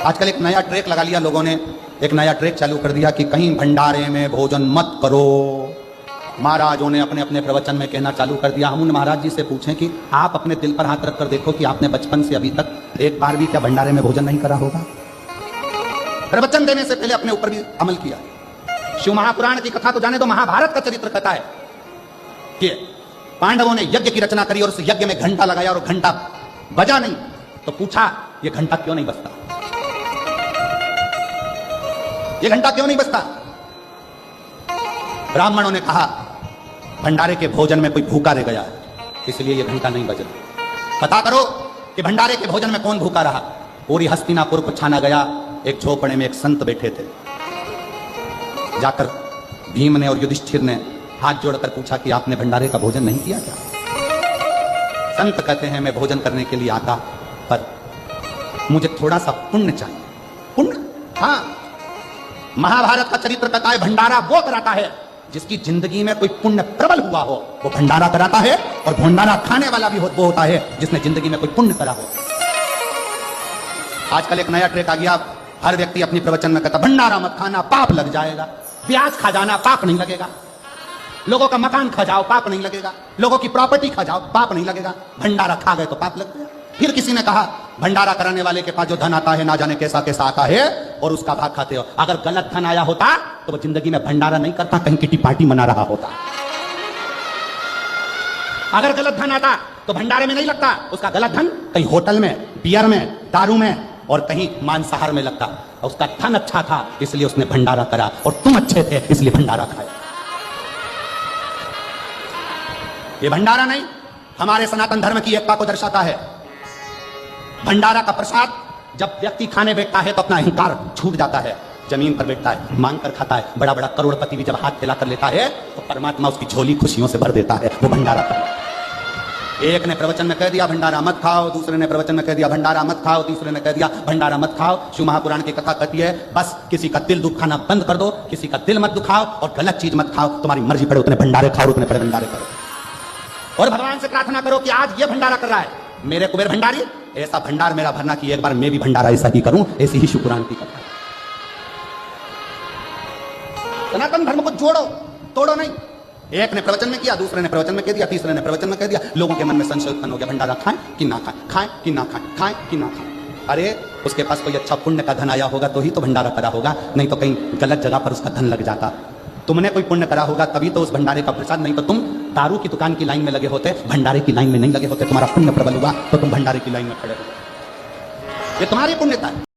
आजकल एक नया ट्रैक लगा लिया लोगों ने, एक नया ट्रैक चालू कर दिया कि कहीं भंडारे में भोजन मत करो। महाराजों ने अपने अपने प्रवचन में कहना चालू कर दिया। हम उन महाराज जी से पूछें कि आप अपने दिल पर हाथ रखकर देखो कि आपने बचपन से अभी तक एक बार भी क्या भंडारे में भोजन नहीं करा होगा? प्रवचन देने से पहले अपने ऊपर भी अमल किया। शिव महापुराण की कथा तो जाने दो, महाभारत का चरित्र कथा है कि पांडवों ने यज्ञ की रचना करी और उस यज्ञ में घंटा लगाया और घंटा बजा नहीं, तो पूछा ये घंटा क्यों नहीं बजता, ये घंटा क्यों नहीं बजता? ब्राह्मणों ने कहा भंडारे के भोजन में कोई भूखा रह गया है, इसलिए ये घंटा नहीं बज रहा। पता करो कि भंडारे के भोजन में कौन भूखा रहा। पूरी हस्तिनापुर को छाना गया। एक झोपड़े में एक संत बैठे थे। जाकर भीम ने और युधिष्ठिर ने हाथ जोड़कर पूछा कि आपने भंडारे का भोजन नहीं किया क्या? संत कहते हैं मैं भोजन करने के लिए आता, पर मुझे थोड़ा सा पुण्य चाहिए। पुण्य? हाँ, महाभारत का चरित्र कहता है भंडारा वो कराता है जिसकी जिंदगी में कोई पुण्य प्रबल हुआ हो, वो भंडारा कराता है। और भंडारा खाने वाला भी वो होता है जिसने जिंदगी में कोई पुण्य करा हो। आजकल एक नया ट्रेक आ गया। हर व्यक्ति अपनी प्रवचन में कहता भंडारा मत खाना, पाप लग जाएगा। ब्याज खा जाना, पाप नहीं लगेगा। लोगों का मकान खा जाओ, पाप नहीं लगेगा। लोगों की प्रॉपर्टी खा जाओ, पाप नहीं लगेगा। भंडारा खा गए तो पाप लग गया। फिर किसी ने कहा भंडारा कराने वाले के पास जो धन आता है ना जाने कैसा कैसा आता है और उसका भाग खाते हो। अगर गलत धन आया होता तो वो जिंदगी में भंडारा नहीं करता, कहीं किटी पार्टी मना रहा होता। अगर गलत धन आता तो भंडारे में नहीं लगता, उसका गलत धन कहीं होटल में, बियर में, दारू में और कहीं मांसाहार में लगता। और उसका धन अच्छा था इसलिए उसने भंडारा करा, और तुम अच्छे थे इसलिए भंडारा खाया। ये भंडारा नहीं, हमारे सनातन धर्म की एकता को दर्शाता है। भंडारा का प्रसाद जब व्यक्ति खाने बैठता है तो अपना अहंकार छूट जाता है, जमीन पर बैठता है, मांग कर खाता है। बड़ा बड़ा करोड़पति भी जब हाथ फैला कर लेता है तो परमात्मा उसकी झोली खुशियों से भर देता है। वो भंडारा का। एक ने प्रवचन में कह दिया भंडारा मत खाओ, दूसरे ने प्रवचन में कह दिया भंडारा मत खाओ, तीसरे ने कह दिया भंडारा मत खाओ। शिव महापुराण की कथा कहती है बस किसी का दिल दुखाना बंद कर दो, किसी का दिल मत दुखाओ और गलत चीज मत खाओ। तुम्हारी मर्जी पड़े उतने भंडारे खाओ, उतने पड़े भंडारे करो। और भगवान से प्रार्थना करो कि आज ये भंडारा कर रहा है मेरे कुबेर भंडारी, ऐसा भंडार मेरा भरना कि एक बार मैं भी भंडारा ऐसा ही करूं। ऐसी ही शिव पुराण की कथा। सनातन धर्म को जोड़ो, तोड़ो नहीं। एक ने प्रवचन में किया, दूसरे ने प्रवचन में कह दिया, तीसरे ने प्रवचन में कह दिया। लोगों के मन में संशय उत्पन्न हो गया भंडारा खाएं कि ना खाएं, खाएं कि ना खाएं, खाएं कि ना खाएं। अरे उसके पास कोई अच्छा पुण्य का धन आया होगा तो ही तो भंडारा करा होगा, नहीं तो कहीं गलत जगह पर उसका धन लग जाता। तुमने कोई पुण्य करा होगा तभी तो उस भंडारे का प्रसाद, नहीं तो तुम दारू की दुकान की लाइन में लगे होते, भंडारे की लाइन में नहीं लगे होते। तुम्हारा पुण्य प्रबल हुआ तो तुम भंडारे की लाइन में खड़े हो। ये तुम्हारी पुण्यता है।